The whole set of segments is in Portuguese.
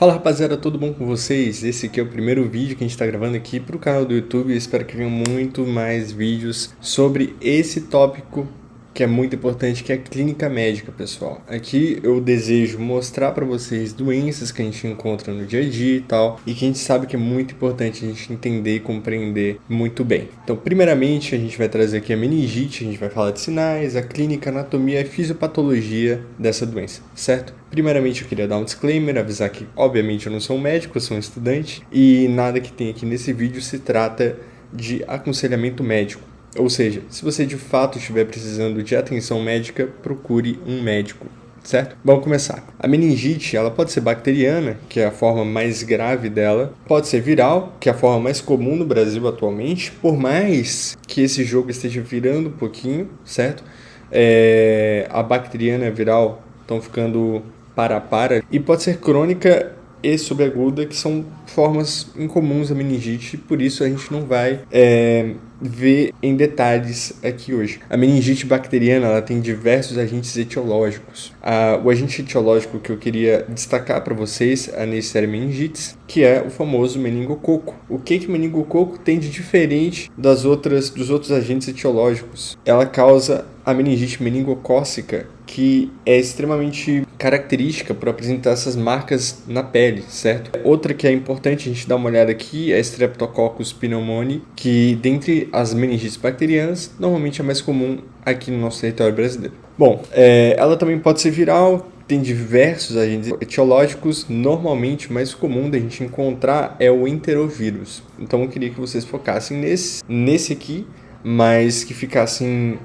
Fala rapaziada, tudo bom com vocês? Esse aqui é o primeiro vídeo que a gente está gravando aqui para o canal do YouTube. Eu espero que venham muito mais vídeos sobre esse tópico que é muito importante, que é a clínica médica, pessoal. Aqui eu desejo mostrar para vocês doenças que a gente encontra no dia a dia e tal, e que a gente sabe que é muito importante a gente entender e compreender muito bem. Então, primeiramente, a gente vai trazer aqui a meningite, a gente vai falar de sinais, a clínica, a anatomia e fisiopatologia dessa doença, certo? Primeiramente, eu queria dar um disclaimer, avisar que, obviamente, eu não sou um médico, eu sou um estudante, e nada que tem aqui nesse vídeo se trata de aconselhamento médico. Ou seja, se você de fato estiver precisando de atenção médica, procure um médico, certo? Vamos começar. A meningite, ela pode ser bacteriana, que é a forma mais grave dela, pode ser viral, que é a forma mais comum no Brasil atualmente, por mais que esse jogo esteja virando um pouquinho, certo? A bacteriana e a viral estão ficando para a para, e pode ser crônica e subaguda, que são formas incomuns da meningite, por isso a gente não vai ver em detalhes aqui hoje. A meningite bacteriana, ela tem diversos agentes etiológicos. O agente etiológico que eu queria destacar para vocês é a Neisseria meningitis, que é o famoso meningococo. O que o meningococo tem de diferente dos outros agentes etiológicos? Ela causa a meningite meningocócica, que é extremamente característica por apresentar essas marcas na pele, certo? Outra que é importante a gente dar uma olhada aqui é a Streptococcus pneumoniae, que dentre as meningites bacterianas, normalmente é mais comum aqui no nosso território brasileiro. Bom, ela também pode ser viral, tem diversos agentes etiológicos, normalmente o mais comum da gente encontrar é o enterovírus. Então eu queria que vocês focassem nesse aqui, mas que ficasse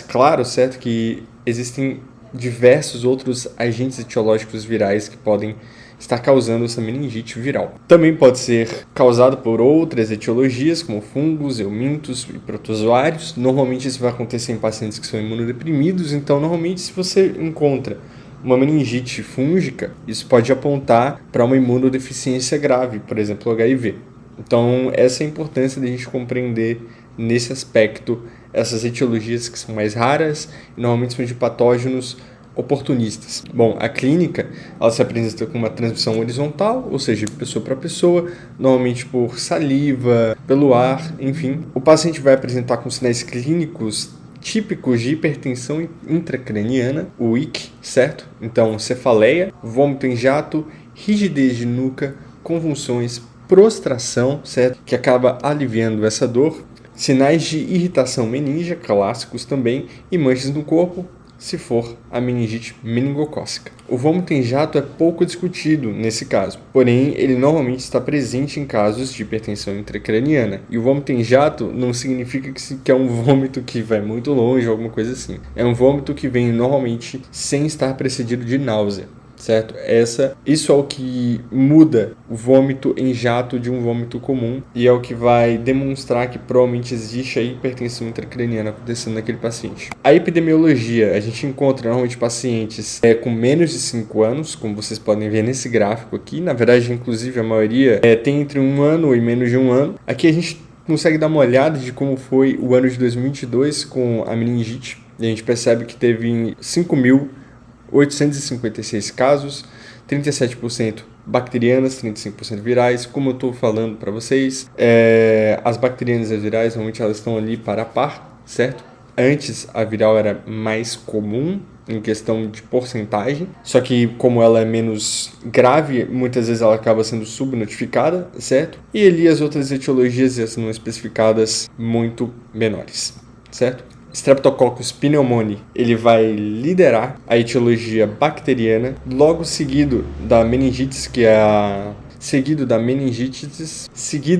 claro, certo, que existem diversos outros agentes etiológicos virais que podem estar causando essa meningite viral. Também pode ser causado por outras etiologias, como fungos, eumintos e protozoários. Normalmente isso vai acontecer em pacientes que são imunodeprimidos, então normalmente se você encontra uma meningite fúngica, isso pode apontar para uma imunodeficiência grave, por exemplo, HIV. Então essa é a importância de a gente compreender nesse aspecto essas etiologias que são mais raras e normalmente são de patógenos oportunistas. Bom, a clínica, ela se apresenta com uma transmissão horizontal, ou seja, de pessoa para pessoa, normalmente por saliva, pelo ar, enfim. O paciente vai apresentar com sinais clínicos típicos de hipertensão intracraniana, o IC, certo? Então, cefaleia, vômito em jato, rigidez de nuca, convulsões, prostração, certo? Que acaba aliviando essa dor. Sinais de irritação meníngea, clássicos também, e manchas no corpo, se for a meningite meningocócica. O vômito em jato é pouco discutido nesse caso, porém ele normalmente está presente em casos de hipertensão intracraniana. E o vômito em jato não significa que é um vômito que vai muito longe ou alguma coisa assim. É um vômito que vem normalmente sem estar precedido de náusea, certo? Isso é o que muda o vômito em jato de um vômito comum e é o que vai demonstrar que provavelmente existe a hipertensão intracraniana acontecendo naquele paciente. A epidemiologia, a gente encontra normalmente pacientes com menos de 5 anos, como vocês podem ver nesse gráfico aqui. Na verdade, inclusive, a maioria tem entre 1 ano e menos de 1 ano. Aqui a gente consegue dar uma olhada de como foi o ano de 2022 com a meningite. E a gente percebe que teve 5.856 casos, 37% bacterianas, 35% virais. Como eu estou falando para vocês, as bacterianas e as virais, normalmente elas estão ali para a par, certo? Antes a viral era mais comum em questão de porcentagem, só que como ela é menos grave, muitas vezes ela acaba sendo subnotificada, certo? E ali as outras etiologias não especificadas muito menores, certo? Streptococcus pneumoniae, ele vai liderar a etiologia bacteriana, logo seguido da meningite, seguido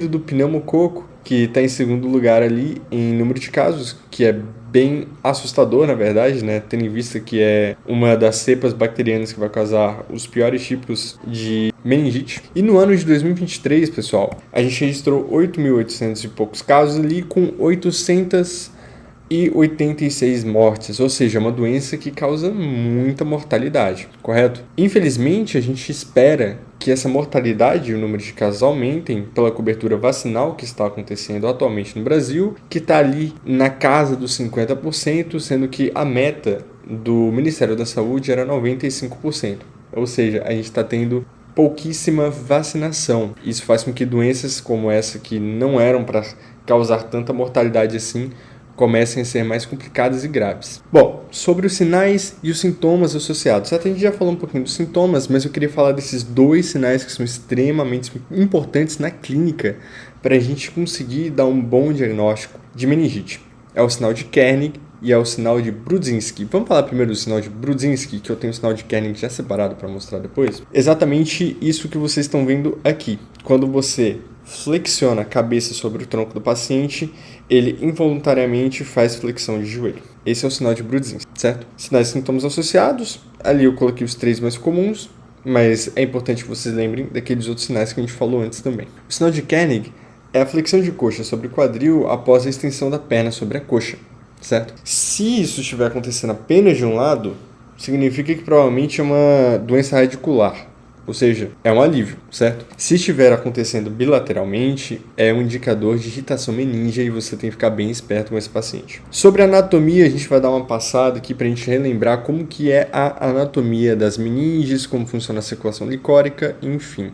do pneumococo, que está em segundo lugar ali em número de casos, que é bem assustador, na verdade, né? Tendo em vista que é uma das cepas bacterianas que vai causar os piores tipos de meningite. E no ano de 2023, pessoal, a gente registrou 8.800 e poucos casos ali, com 886 mortes, ou seja, uma doença que causa muita mortalidade, correto? Infelizmente, a gente espera que essa mortalidade e o número de casos aumentem pela cobertura vacinal que está acontecendo atualmente no Brasil, que está ali na casa dos 50%, sendo que a meta do Ministério da Saúde era 95%. Ou seja, a gente está tendo pouquíssima vacinação. Isso faz com que doenças como essa, que não eram para causar tanta mortalidade assim, comecem a ser mais complicadas e graves. Bom, sobre os sinais e os sintomas associados. A gente já falou um pouquinho dos sintomas, mas eu queria falar desses 2 sinais que são extremamente importantes na clínica para a gente conseguir dar um bom diagnóstico de meningite. É o sinal de Kernig e é o sinal de Brudzinski. Vamos falar primeiro do sinal de Brudzinski, que eu tenho o sinal de Kernig já separado para mostrar depois. Exatamente isso que vocês estão vendo aqui. Quando você flexiona a cabeça sobre o tronco do paciente, ele involuntariamente faz flexão de joelho. Esse é o sinal de Brudzinski, certo? Sinais e sintomas associados, ali eu coloquei os 3 mais comuns, mas é importante que vocês lembrem daqueles outros sinais que a gente falou antes também. O sinal de Kernig é a flexão de coxa sobre o quadril após a extensão da perna sobre a coxa, certo? Se isso estiver acontecendo apenas de um lado, significa que provavelmente é uma doença radicular, ou seja, é um alívio, certo? Se estiver acontecendo bilateralmente, é um indicador de irritação meningea e você tem que ficar bem esperto com esse paciente. Sobre a anatomia, a gente vai dar uma passada aqui para a gente relembrar como que é a anatomia das meninges, como funciona a circulação licórica, enfim.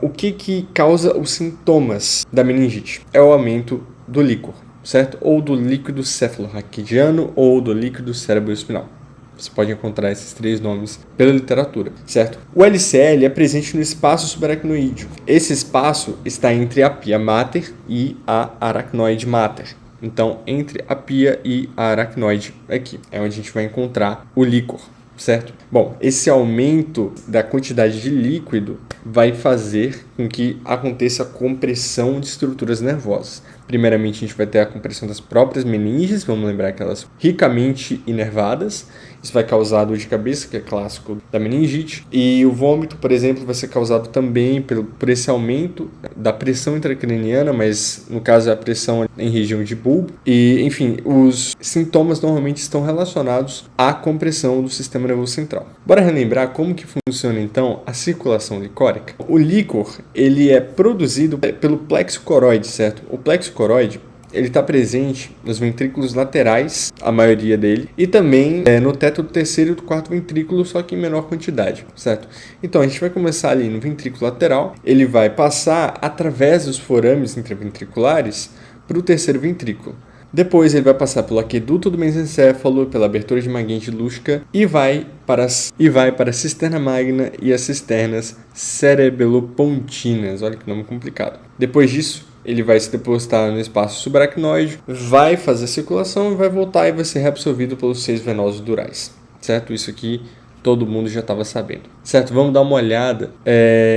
O que causa os sintomas da meningite? É o aumento do líquor, certo? Ou do líquido cefalorraquidiano ou do líquido cerebroespinal. Você pode encontrar esses 3 nomes pela literatura, certo? O LCL é presente no espaço subaracnoídeo. Esse espaço está entre a pia mater e a aracnoide mater. Então, entre a pia e a aracnoide aqui é onde a gente vai encontrar o líquor, certo? Bom, esse aumento da quantidade de líquido vai fazer com que aconteça a compressão de estruturas nervosas. Primeiramente, a gente vai ter a compressão das próprias meninges, vamos lembrar que elas são ricamente inervadas. Isso vai causar dor de cabeça, que é clássico da meningite. E o vômito, por exemplo, vai ser causado também por esse aumento da pressão intracraniana, mas no caso é a pressão em região de bulbo. E, enfim, os sintomas normalmente estão relacionados à compressão do sistema nervoso central. Bora relembrar como que funciona, então, a circulação licórica. O líquor, ele é produzido pelo plexo coroide, certo? O plexo coroide, ele está presente nos ventrículos laterais, a maioria dele, e também no teto do 3º e do 4º ventrículo, só que em menor quantidade, certo? Então a gente vai começar ali no ventrículo lateral, ele vai passar através dos forames intraventriculares para o 3º ventrículo. Depois ele vai passar pelo aqueduto do mesencéfalo, pela abertura de Maguente-Lusca e vai para a cisterna magna e as cisternas cerebelopontinas. Olha que nome complicado. Depois disso, ele vai se depositar no espaço subaracnoide, vai fazer a circulação, vai voltar e vai ser reabsorvido pelos seios venosos durais, certo? Isso aqui todo mundo já estava sabendo, certo? Vamos dar uma olhada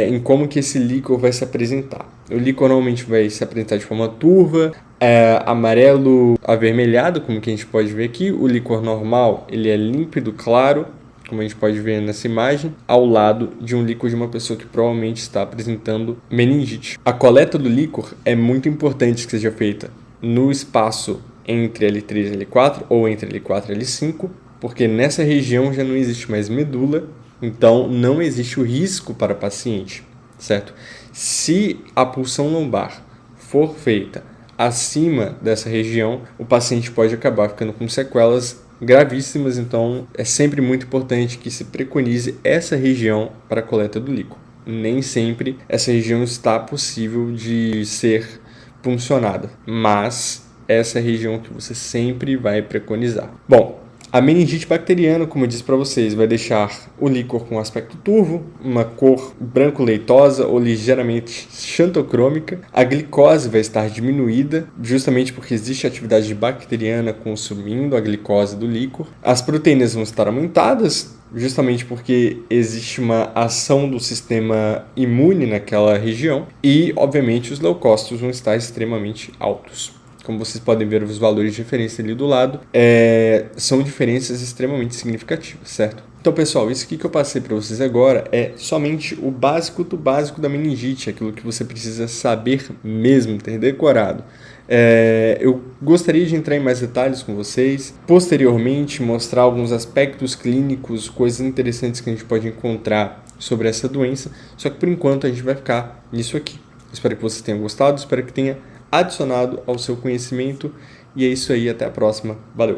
em como que esse líquor vai se apresentar. O líquor normalmente vai se apresentar de forma turva, amarelo avermelhado, como que a gente pode ver aqui. O líquor normal, ele é límpido, claro, como a gente pode ver nessa imagem, ao lado de um líquor de uma pessoa que provavelmente está apresentando meningite. A coleta do líquor é muito importante que seja feita no espaço entre L3 e L4 ou entre L4 e L5, porque nessa região já não existe mais medula, então não existe o risco para o paciente, certo? Se a punção lombar for feita acima dessa região, o paciente pode acabar ficando com sequelas gravíssimas, então é sempre muito importante que se preconize essa região para a coleta do líquor. Nem sempre essa região está possível de ser puncionada, mas essa é a região que você sempre vai preconizar. Bom, a meningite bacteriana, como eu disse para vocês, vai deixar o líquor com aspecto turvo, uma cor branco-leitosa ou ligeiramente xantocrômica. A glicose vai estar diminuída, justamente porque existe atividade bacteriana consumindo a glicose do líquor. As proteínas vão estar aumentadas, justamente porque existe uma ação do sistema imune naquela região. E, obviamente, os leucócitos vão estar extremamente altos. Como vocês podem ver, os valores de referência ali do lado são diferenças extremamente significativas, certo? Então, pessoal, isso aqui que eu passei para vocês agora é somente o básico do básico da meningite, aquilo que você precisa saber mesmo, ter decorado. Eu gostaria de entrar em mais detalhes com vocês, posteriormente mostrar alguns aspectos clínicos, coisas interessantes que a gente pode encontrar sobre essa doença, só que por enquanto a gente vai ficar nisso aqui. Espero que vocês tenham gostado, espero que tenha adicionado ao seu conhecimento. E é isso aí, até a próxima. Valeu!